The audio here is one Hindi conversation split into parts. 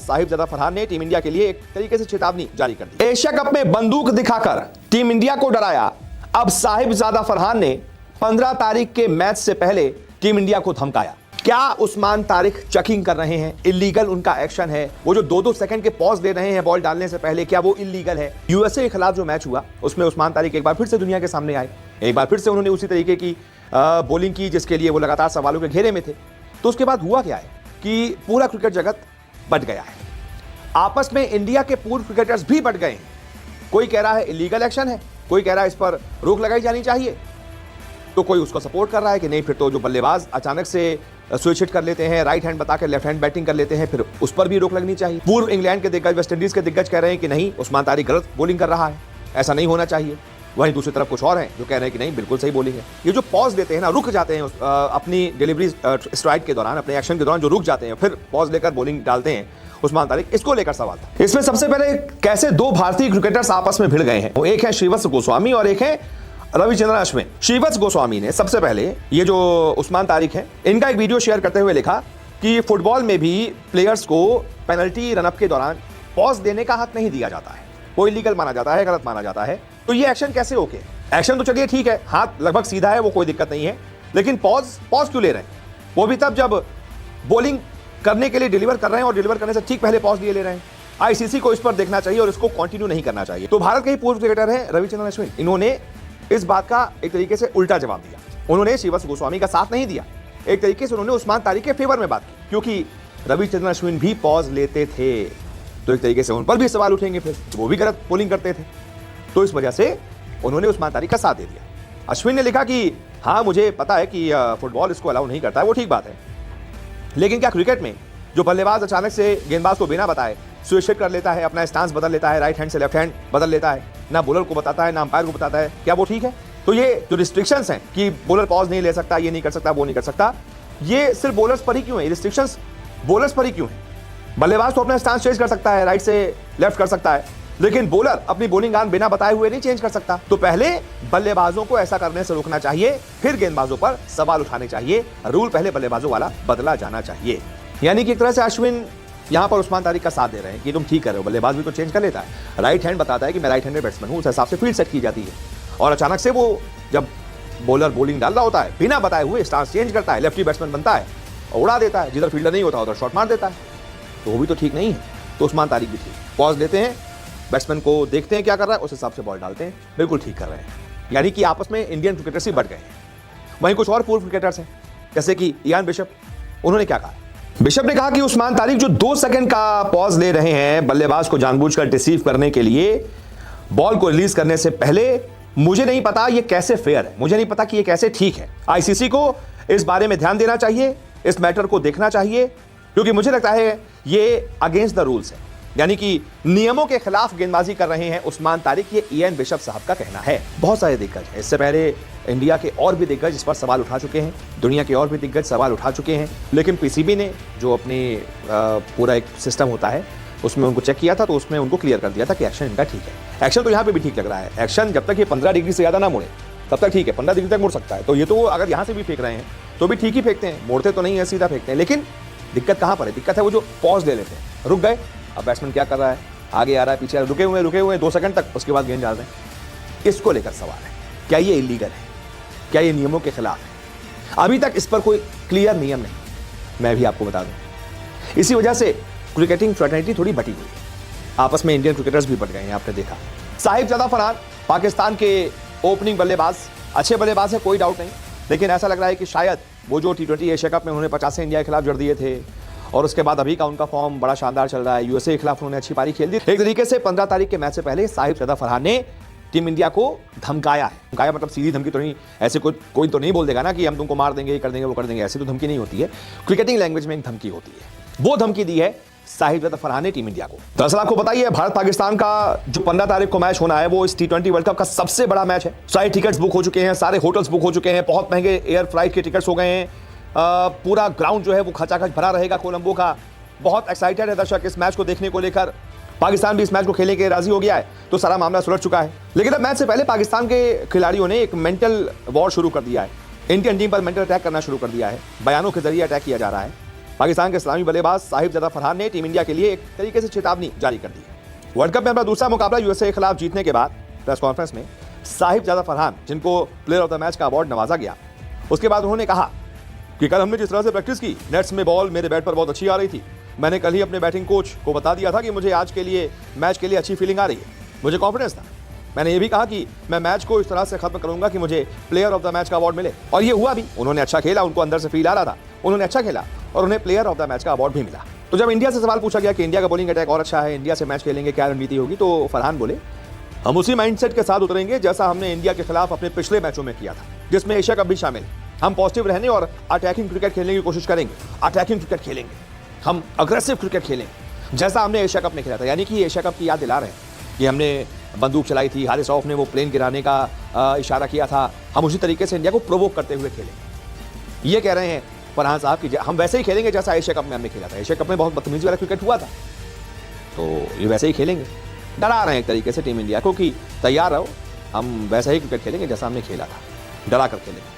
साहिबजादा फरहान ने टीम इंडिया के लिए एक तरीके से चेतावनी जारी कर दी। एशिया कप में बंदूक दिखाकर टीम इंडिया को डराया। अब साहिबजादा फरहान ने 15 तारीख के मैच से पहले टीम इंडिया को धमकाया। क्या उस्मान तारिक चेकिंग कर रहे हैं? इलीगल उनका एक्शन है? वो जो 2-2 सेकंड के पॉज दे रहे हैं बॉल डालने से पहले, क्या वो इलीगल है? यूएसए के खिलाफ जो मैच हुआ उसमें उस्मान तारिक एक बार फिर से दुनिया के सामने आए। एक बार फिर से उन्होंने उसी तरीके की बॉलिंग की जिसके लिए वो लगातार सवालों के घेरे में थे। तो उसके बाद हुआ क्या है कि पूरा क्रिकेट जगत बट गया है। आपस में इंडिया के पूर्व क्रिकेटर्स भी बट गए हैं। कोई कह रहा है इलीगल एक्शन है, कोई कह रहा है इस पर रोक लगाई जानी चाहिए, तो कोई उसको सपोर्ट कर रहा है कि नहीं, फिर तो जो बल्लेबाज अचानक से स्विच हिट कर लेते हैं, राइट हैंड बताकर लेफ्ट हैंड बैटिंग कर लेते हैं, फिर उस पर भी रोक लगनी चाहिए। पूर्व इंग्लैंड के दिग्गज, वेस्ट इंडीज के दिग्गज कह रहे हैं कि नहीं, उस्मान तारिक गलत बॉलिंग कर रहा है, ऐसा नहीं होना चाहिए। वहीं दूसरी तरफ कुछ और हैं जो कह रहे हैं कि नहीं, बिल्कुल सही बॉलिंग है। ये जो पॉज देते हैं ना, रुक जाते हैं अपनी डिलीवरी स्ट्राइक के दौरान, अपने एक्शन के दौरान जो रुक जाते हैं, फिर पॉज लेकर बॉलिंग डालते हैं उस्मान तारिक, इसको लेकर सवाल था। इसमें सबसे पहले कैसे दो भारतीय क्रिकेटर्स आपस में भिड़ गए हैं, वो एक है श्रीवत्स गोस्वामी और एक है रविचंद्रन अश्विन। श्रीवत्स गोस्वामी ने सबसे पहले ये जो उस्मान तारिक है, इनका एक वीडियो शेयर करते हुए लिखा कि फुटबॉल में भी प्लेयर्स को पेनल्टी रनअप के दौरान पॉज देने का हक नहीं दिया जाता है, वो इलीगल माना जाता है, गलत माना जाता है। तो ये एक्शन कैसे ओके? एक्शन तो चलिए ठीक है, हाथ लगभग सीधा है, वो कोई दिक्कत नहीं है, लेकिन पॉज क्यों ले रहे हैं? वो भी तब जब बॉलिंग करने के लिए डिलीवर कर रहे हैं और डिलीवर करने से ठीक पहले पॉज लिए ले रहे हैं। आईसीसी को इस पर देखना चाहिए और इसको कंटिन्यू नहीं करना चाहिए। तो भारत के ही पूर्व क्रिकेटर हैं रविचंद्रन अश्विन, इन्होंने इस बात का एक तरीके से उल्टा जवाब दिया। उन्होंने श्रीवत्स गोस्वामी का साथ नहीं दिया, एक तरीके से उन्होंने उस्मान तारिक के फेवर में बात की, क्योंकि रविचंद्रन अश्विन भी पॉज लेते थे, तो एक तरीके से उन पर भी सवाल उठेंगे, फिर वो भी गलत बॉलिंग करते थे। तो इस वजह से उन्होंने उस्मान तारिक का साथ दे दिया। अश्विन ने लिखा कि हाँ, मुझे पता है कि फुटबॉल इसको अलाउ नहीं करता है, वो ठीक बात है, लेकिन क्या क्रिकेट में जो बल्लेबाज अचानक से गेंदबाज को बिना बताए स्विच हिट कर लेता है, अपना स्टांस बदल लेता है, राइट हैंड से लेफ्ट हैंड बदल लेता है, ना बॉलर को बताता है ना अंपायर को बताता है, क्या वो ठीक है? तो ये जो रिस्ट्रिक्शंस हैं कि बॉलर पॉज नहीं ले सकता, ये नहीं कर सकता, वो नहीं कर सकता, ये सिर्फ बॉलर्स पर ही क्यों है? रिस्ट्रिक्शंस बॉलर्स पर ही क्यों है? बल्लेबाज तो अपना स्टांस चेंज कर सकता है, राइट से लेफ्ट कर सकता है, लेकिन बॉलर अपनी बॉलिंग आर्म बिना बताए हुए नहीं चेंज कर सकता। तो पहले बल्लेबाजों को ऐसा करने से रोकना चाहिए, फिर गेंदबाजों पर सवाल उठाने चाहिए। रूल पहले बल्लेबाजों वाला बदला जाना चाहिए। यानी कि एक तरह से अश्विन यहां पर उस्मान तारिक का साथ दे रहे हैं कि तुम ठीक कर रहे हो, बल्लेबाज भी तो चेंज कर लेता है, राइट हैंड बताता है कि मैं राइट हैंडेड बैट्समैन हूं, उस हिसाब से फील्ड सेट की जाती है, और अचानक से वो जब बॉलर बॉलिंग डाल रहा होता है बिना बताए हुए स्टांस चेंज करता है, लेफ्टी बैट्समैन बनता है और उड़ा देता है, जिधर फील्डर नहीं होता उधर शॉट मार देता है, तो वो भी तो ठीक नहीं है। तो उस्मान तारिक भी ठीक, पॉज लेते हैं, बैट्समैन को देखते हैं क्या कर रहा है, उस हिसाब से बॉल डालते हैं, बिल्कुल ठीक कर रहे हैं। यानी कि आपस में इंडियन क्रिकेटर्स ही बढ़ गए हैं। वहीं कुछ और पूर्व क्रिकेटर्स हैं, जैसे कि इयान बिशप, उन्होंने क्या कहा? बिशप ने कहा कि उस्मान तारिक जो 2 सेकंड का पॉज ले रहे हैं बल्लेबाज को जानबूझकर डिसीव करने के लिए, बॉल को रिलीज करने से पहले, मुझे नहीं पता ये कैसे फेयर है, मुझे नहीं पता कि ये कैसे ठीक है। आईसीसी को इस बारे में ध्यान देना चाहिए, इस मैटर को देखना चाहिए, क्योंकि मुझे लगता है ये अगेंस्ट द रूल्स है, यानी कि नियमों के खिलाफ गेंदबाजी कर रहे हैं उस्मान तारिक, ये इयान बिशप साहब का कहना है। बहुत सारे दिग्गज हैं, इससे पहले इंडिया के और भी दिग्गज इस पर सवाल उठा चुके हैं, दुनिया के और भी दिग्गज सवाल उठा चुके हैं, लेकिन पीसीबी ने जो अपनी पूरा एक सिस्टम होता है उसमें उनको चेक किया था, तो उसमें उनको क्लियर कर दिया था कि एक्शन इनका ठीक है। एक्शन तो यहाँ पे भी ठीक लग रहा है, एक्शन जब तक ये 15 डिग्री से ज़्यादा ना मुड़े तब तक ठीक है, 15 डिग्री तक मुड़ सकता है, तो ये तो अगर यहाँ से भी फेंक रहे हैं तो भी ठीक ही फेंकते हैं, मोड़ते तो नहीं है, सीधा फेंकते हैं। लेकिन दिक्कत कहाँ पर है? दिक्कत है वो जो पॉज ले लेते हैं, रुक गए, अब बैट्समैन क्या कर रहा है, आगे आ रहा है, पीछे रुके हुए 2 सेकंड तक, उसके बाद गेंद डाल रहे हैं। इसको लेकर सवाल है, क्या ये इलीगल है, क्या ये नियमों के खिलाफ है? अभी तक इस पर कोई क्लियर नियम नहीं, मैं भी आपको बता दूं। इसी वजह से क्रिकेटिंग फ्रेटर्निटी थोड़ी बटी हुई है, आपस में इंडियन क्रिकेटर्स भी बढ़ गए हैं, आपने देखा। साहिबजादा फरहान पाकिस्तान के ओपनिंग बल्लेबाज, अच्छे बल्लेबाज है, कोई डाउट नहीं, लेकिन ऐसा लग रहा है कि शायद वो जो T20 एशिया कप में उन्होंने 50 इंडिया के खिलाफ जड़ दिए थे, और उसके बाद अभी का उनका फॉर्म बड़ा शानदार चल रहा है, यूएसए के खिलाफ उन्होंने अच्छी पारी खेल दी। एक तरीके से 15 तारीख के मैच से पहले साहिबजादा फरहान ने टीम इंडिया को धमकाया है। धमकाया मतलब सीधी धमकी तो नहीं, ऐसे कोई तो नहीं बोल देगा ना कि हम तुमको मार देंगे, ये कर देंगे, वो कर देंगे, ऐसी तो धमकी नहीं होती है। क्रिकेटिंग लैंग्वेज में एक धमकी होती है, वो धमकी दी है साहिबजादा फरहान ने टीम इंडिया को। दरअसल आपको बताइए, भारत पाकिस्तान का जो 15 तारीख को मैच होना है वो इस T20 वर्ल्ड कप का सबसे बड़ा मैच है। सारे टिकट्स बुक हो चुके हैं, सारे होटल्स बुक हो चुके हैं, बहुत महंगे एयर फ्लाइट के टिकट्स हो गए हैं, पूरा ग्राउंड जो है वो खचाखच भरा रहेगा कोलंबो का। बहुत एक्साइटेड है दर्शक इस मैच को देखने को लेकर। पाकिस्तान भी इस मैच को खेलने के राजी हो गया है, तो सारा मामला सुलझ चुका है। लेकिन अब मैच से पहले पाकिस्तान के खिलाड़ियों ने एक मेंटल वॉर शुरू कर दिया है, इंडियन टीम पर मेंटल अटैक करना शुरू कर दिया है, बयानों के जरिए अटैक किया जा रहा है। पाकिस्तान के इस्लामी बल्लेबाज साहिबजादा फरहान ने टीम इंडिया के लिए एक तरीके से चेतावनी जारी कर दी है। वर्ल्ड कप में अपना दूसरा मुकाबला यूएसए के खिलाफ जीतने के बाद प्रेस कॉन्फ्रेंस में साहिबजादा फरहान, जिनको प्लेयर ऑफ द मैच का अवार्ड नवाजा गया, उसके बाद उन्होंने कहा कि कल हमने जिस तरह से प्रैक्टिस की, नेट्स में बॉल मेरे बैट पर बहुत अच्छी आ रही थी। मैंने कल ही अपने बैटिंग कोच को बता दिया था कि मुझे आज के लिए मैच के लिए अच्छी फीलिंग आ रही है, मुझे कॉन्फिडेंस था। मैंने ये भी कहा कि मैं मैच को इस तरह से खत्म करूंगा कि मुझे प्लेयर ऑफ द मैच का अवार्ड मिले, और ये हुआ भी। उन्होंने अच्छा खेला, उनको अंदर से फील आ रहा था, उन्होंने अच्छा खेला और उन्हें प्लेयर ऑफ द मैच का अवार्ड भी मिला। तो जब इंडिया से सवाल पूछा गया कि इंडिया का बॉलिंग अटैक और अच्छा है, इंडिया से मैच खेलेंगे, क्या रणनीति होगी, तो फरहान बोले, हम उसी माइंडसेट के साथ उतरेंगे जैसा हमने इंडिया के खिलाफ अपने पिछले मैचों में किया था, जिसमें एशिया कप भी शामिल। हम पॉजिटिव रहने और अटैकिंग क्रिकेट खेलने की कोशिश करेंगे, अटैकिंग क्रिकेट खेलेंगे, हम अग्रेसिव क्रिकेट खेलेंगे जैसा हमने एशिया कप में खेला था। यानी कि एशिया कप की याद दिला रहे हैं कि हमने बंदूक चलाई थी, हारिस रऊफ ने वो प्लेन गिराने का इशारा किया था, हम उसी तरीके से इंडिया को प्रोवोक करते हुए खेलेंगे। ये कह रहे हैं फरहान साहब कि हम वैसे ही खेलेंगे जैसा एशिया कप में हमने खेला था। एशिया कप में बहुत बदतमीजी वाला क्रिकेट हुआ था, तो ये वैसे ही खेलेंगे। डरा रहे हैं एक तरीके से टीम इंडिया को कि तैयार रहो, हम वैसा ही क्रिकेट खेलेंगे जैसा हमने खेला था, डरा कर खेलेंगे।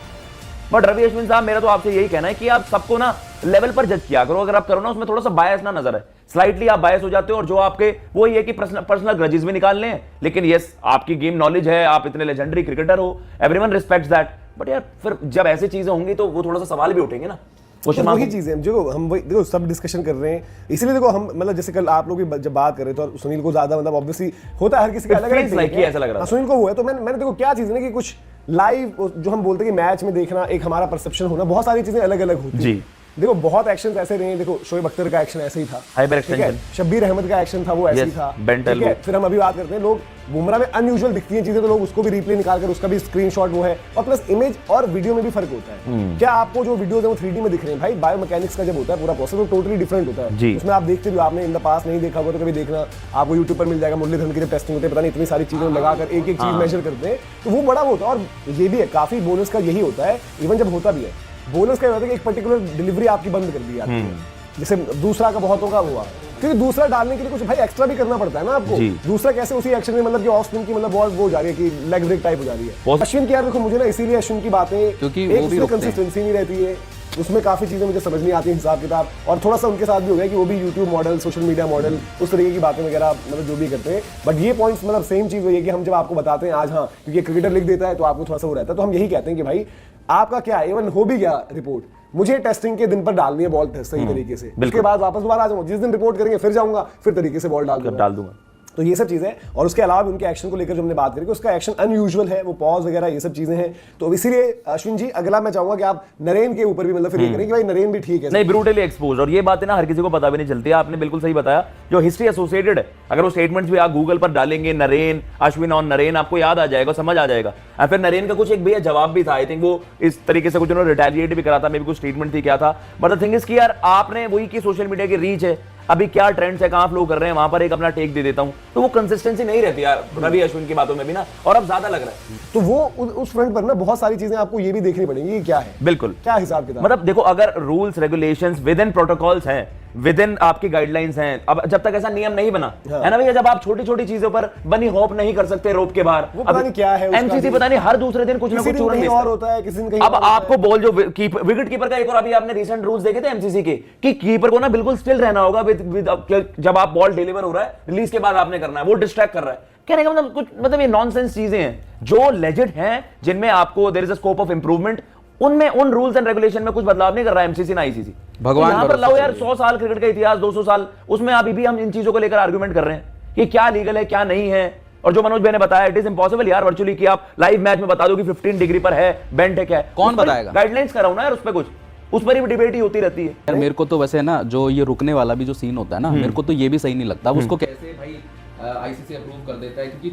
बट रवि अश्विन साहब, मेरा तो आपसे यही कहना है कि आप सबको ना लेवल पर जज किया करो। अगर आप करो ना उसमें थोड़ा सा बायस ना नजर है, स्लाइटली आप बायस हो जाते हो, और जो आपके वो ये कि पर्सनल ग्रजेस भी निकालने हैं। लेकिन यस, आपकी गेम नॉलेज है, आप इतने लेजेंडरी क्रिकेटर हो, एवरीवन रिस्पेक्ट्स दैट। बट यार फिर जब ऐसी चीजें होंगी तो वो थोड़ा सा सवाल भी उठेंगे ना। तो वही चीजें जो हम वही देखो सब डिस्कशन कर रहे हैं, इसीलिए देखो हम मतलब जैसे कल आप लोग भी जब बात कर रहे थे और सुनील को ज्यादा मतलब ऑब्वियसली होता है, हर किसी का अलग अलग ऐसा लग रहा है सुनील को हुआ है। तो मैंने देखो क्या चीज है ना कि कुछ लाइव जो हम बोलते हैं कि मैच में देखना एक हमारा परसेप्शन होना, बहुत सारी चीजें अलग अलग होती है। देखो बहुत एक्शन ऐसे रहे, देखो शोएब अख्तर का एक्शन ऐसे ही था, ठीक है, शब्बीर अहमद का एक्शन था वो ऐसे ही था, ठीक है। फिर हम अभी बात करते हैं, लोग बुमराह में अनयूजुअल दिखती हैं चीजें तो लोग उसको भी रिप्ले निकाल कर उसका भी स्क्रीनशॉट वो है, और प्लस इमेज और वीडियो में भी फर्क होता है। क्या आपको जो वीडियोस है वो 3D में दिख रहे हैं, भाई बायोमैकेनिक्स का जब होता है पूरा प्रोसेस वो टोटली डिफरेंट होता है। उसमें आप देखते हो, आपने इन द पास नहीं देखा होगा तो कभी देखना, आपको यूट्यूब पर मिल जाएगा। मुरलीधरन की जब टेस्टिंग होते हैं, पता नहीं इतनी सारी चीजें लगाकर एक एक चीज मेजर करते हैं, तो वो बड़ा होता है। और ये भी है काफी बोनस का यही होता है, इवन जब होता भी है बोनस का होता है कि एक पर्टिकुलर डिलीवरी आपकी बंद कर दी जाती है। जैसे दूसरा का बहुतों का हुआ, क्योंकि दूसरा डालने के लिए कुछ भाई एक्स्ट्रा भी करना पड़ता है ना आपको। दूसरा कैसे उसी एक्शन में मतलब कि ऑफ स्पिन की मतलब बॉल वो जा रही है कि लेग ब्रेक टाइप हो जा रही है। अश्विन की यार देखो मुझे ना इसीलिए अश्विन की बातें, क्योंकि उसमें कंसिस्टेंसी नहीं रहती है, उसमें काफी चीजें मुझे समझ नहीं आती हिसाब किताब, और थोड़ा सा उनके साथ भी हो गया कि वो भी YouTube model, social media model, उस तरीके की बातें वगैरह मतलब जो भी करते हैं। बट ये पॉइंट्स मतलब सेम चीज हुई है कि हम जब आपको बताते हैं आज, हाँ क्योंकि क्रिकेटर लिख देता है तो आपको थोड़ा सा वो रहता है, तो हम यही कहते हैं कि भाई आपका क्या है, इवन हो भी गया रिपोर्ट, मुझे टेस्टिंग के दिन पर डालनी है बॉल सही तरीके से, उसके बाद वापस दोबारा आ जाऊंगा, जिस दिन रिपोर्ट करेंगे फिर जाऊंगा, फिर तरीके से बॉल डाल दूंगा। तो ये सब चीजें, और उसके अलावा उनके एक्शन को लेकर जो हमने बात करी कि उसका एक्शन अनयूजुअल है, वो पॉज वगैरह ये सब चीजें हैं। तो इसीलिए अश्विन जी अगला मैं चाहूंगा कि आप नरेन के ऊपर भी मतलब फिर ये करें कि भाई नरेन भी ठीक है, नहीं ब्रूटली एक्सपोज, और ये बातें ना हर किसी को पता भी नहीं चलती है। आपने बिल्कुल सही बताया, जो हिस्ट्री एसोसिएटेड है, अगर वो स्टेटमेंट्स भी आप गूगल पर डालेंगे नरेन, अश्विन ऑन नरेन, आपको याद आ जाएगा, समझ आ जाएगा। और फिर नरेन का कुछ एक भैया जवाब भी था, आई थिंक वो इस तरीके से कुछ उन्होंने रिटेलिएट भी करा था, मे भी कुछ स्टेटमेंट थी क्या था। बट द थिंग इज कि यार आपने वही की सोशल मीडिया की रीच है, अभी क्या ट्रेंड्स है, कहां फ्लो कर रहे हैं, वहां पर एक अपना टेक दे देता हूं, तो वो कंसिस्टेंसी नहीं रहती यार रवि अश्विन की बातों में भी ना, और अब ज्यादा लग रहा है। तो वो उस फ्रंट पर ना बहुत सारी चीजें आपको ये भी देखनी पड़ेंगी, क्या है बिल्कुल क्या हिसाब किताब। मतलब देखो, अगर rules regulations with in protocols हैं, विद इन आपकी गाइडलाइंस हैं, अब जब तक ऐसा नियम नहीं बना है ना भैया, जब आप छोटी छोटी चीजों पर बनी होप नहीं कर सकते रोप के बाहर, वो पता नहीं क्या है एमसीसी पता नहीं हर दूसरे दिन कुछ ना कुछ चूरन और होता है, किसी दिन कहीं अब आपको बॉल जो विकेट कीपर का, एक और अभी आपने रिसेंट रूल्स देखे थे एमसीसी के कि कीपर को ना बिल्कुल स्टिल रहना होगा जब आप बॉल डिलीवर हो रहा है, रिलीज के बाद आपने करना है, वो डिस्ट्रैक्ट कर रहा है। कहने का मतलब कुछ मतलब ये नॉनसेंस चीजें हैं जो लेजिट हैं, जिनमें आपको there is a scope of improvement, उनमें उन रूल्स एंड रेगुलेशन में कुछ बदलाव नहीं कर रहा है एमसीसी ना आईसीसी। भगवान यहां पर लाओ यार 100 साल क्रिकेट का इतिहास, 200 साल, उसमें अभी भी हम इन चीजों को लेकर आर्गुमेंट कर रहे हैं कि क्या लीगल है क्या नहीं है। और जो मनोज भाई ने बताया, इट इज इंपॉसिबल यार वर्चुअली कि आप लाइव मैच में बता दो कि 15 डिग्री पर है, बेंट है, क्या है, कौन बताएगा? गाइडलाइंस कराओ ना यार, उस पर कुछ, उस पर ही डिबेट ही होती रहती है यार। मेरे को तो वैसे ना जो ये रुकने वाला भी जो सीन होता है ना, मेरे को तो ये भी सही नहीं लगता, उसको कैसे भाई आईसीसी अप्रूव कर देता है, क्योंकि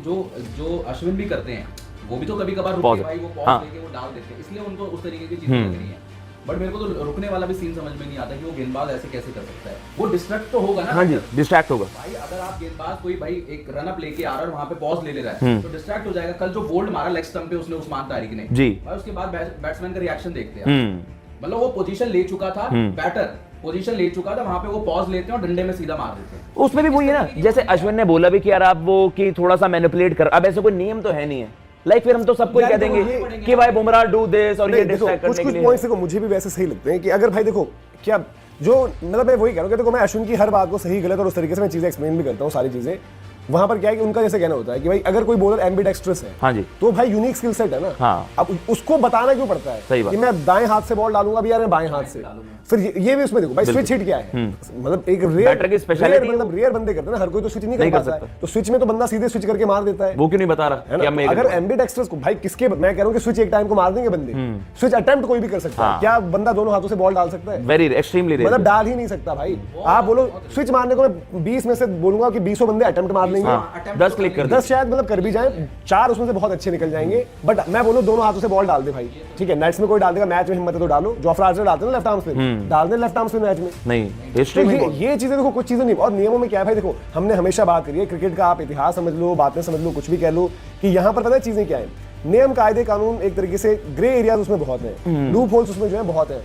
जो अश्विन भी करते हैं वो भी तो कभी कभार रुके भाई, वो पॉज लेके वो डाल देते हैं, इसलिए उनको उस तरीके की चीजें लग रही हैं। बट मेरे को तो रुकने वाला भी सीन समझ में नहीं आता कि वो गेंदबाज ऐसे कैसे कर सकता है, वो डिस्ट्रैक्ट तो होगा ना। हाँ जी, डिस्ट्रैक्ट होगा भाई, अगर आप गेंदबाज कोई भाई एक रन अप लेके आ रहा है और वहां पे पॉज ले रहा है तो डिस्ट्रैक्ट हो जाएगा। कल जो बोल्ड मारा लेग स्टंप पे उसने उस्मान तारिक ने जी, भाई उसके बाद बैट्समैन का रिएक्शन देखते हैं, मतलब वो पोजीशन ले चुका था, बैटर पोजीशन ले चुका था, वहां पे वो पॉज लेते हैं और डंडे में सीधा मार देते हैं। उसमें भी वही है ना, जैसे अश्विन ने बोला भी कि यार आप वो कि थोड़ा सा मैनिपुलेट कर, अब ऐसे कोई नियम तो है नहीं है, लाइक फिर हम तो सबको कह देंगे कि भाई बुमराह डू दिस और ये डिस्ट्रैक्ट करने के लिए। कुछ पॉइंट्स को मुझे भी वैसे सही लगते हैं कि अगर भाई देखो क्या जो मतलब मैं वही कह रहा हूँ कि देखो मैं अश्विन की हर बात को सही गलत और उस तरीके से मैं चीजें एक्सप्लेन भी करता हूँ सारी चीजें। वहां पर क्या है कि उनका जैसे कहना होता है कि भाई अगर कोई बॉलर एम्बिडेक्स्ट्रस है, हाँ जी, तो भाई यूनिक स्किल सेट है ना। हाँ। अब उसको बताना क्यों पड़ता है सही बात। कि मैं दाएं हाथ से बॉल डालूंगा भी यार मैं बाएं हाथ से, फिर ये भी उसमें देखो भाई स्विच हिट क्या है, मतलब एक बैटर की स्पेशलिटी मतलब रेयर बंदे करते हैं ना, हर कोई तो स्विच नहीं कर पाता है, तो स्विच में तो बंदा सीधे स्विच करके मार देता है। वो क्यों नहीं बता रहा कि अब मैं अगर एम्बिडेक्स्ट्रस को भाई किसके, मैं कह रहा हूं कि स्विच एक टाइम को मार देंगे बंदे, स्विच अटेम्प्ट कोई भी कर सकता है, क्या बंदा दोनों हाथों से बॉल डाल सकता है? वेरी एक्सट्रीमली रेयर, मतलब डाल ही नहीं सकता भाई। आप बोलो स्विच मारने को मैं 20 में से बोलूंगा कि 20 बंदे अटेम्प्ट मार लेंगे, 10 क्लिक कर 10 शायद मतलब कर भी जाए, 4 उसमें से बहुत अच्छे निकल जाएंगे। बट मैं बोलूं दोनों हाथों से बॉल डाल दे भाई, ठीक है, नेट्स में कोई डाल देगा, मैच में हिम्मत है तो डालो। जोफ्रा आर्चर डालते हैं ना लेफ्ट आर्म स्पिन, डाल they left arm spin match में। नहीं, तो हिस्ट्री में ये चीजें देखो, कुछ चीजें नहीं। और नियमों में क्या है भाई, देखो हमने हमेशा बात करी है क्रिकेट का, आप इतिहास समझ लो, बातें समझ लो, कुछ भी कह लो, कि यहाँ पर पता है चीजें क्या है, नियम कायदे कानून एक तरीके से ग्रे एरियाज उसमें बहुत है, लूप होल्स उसमें जो है बहुत है।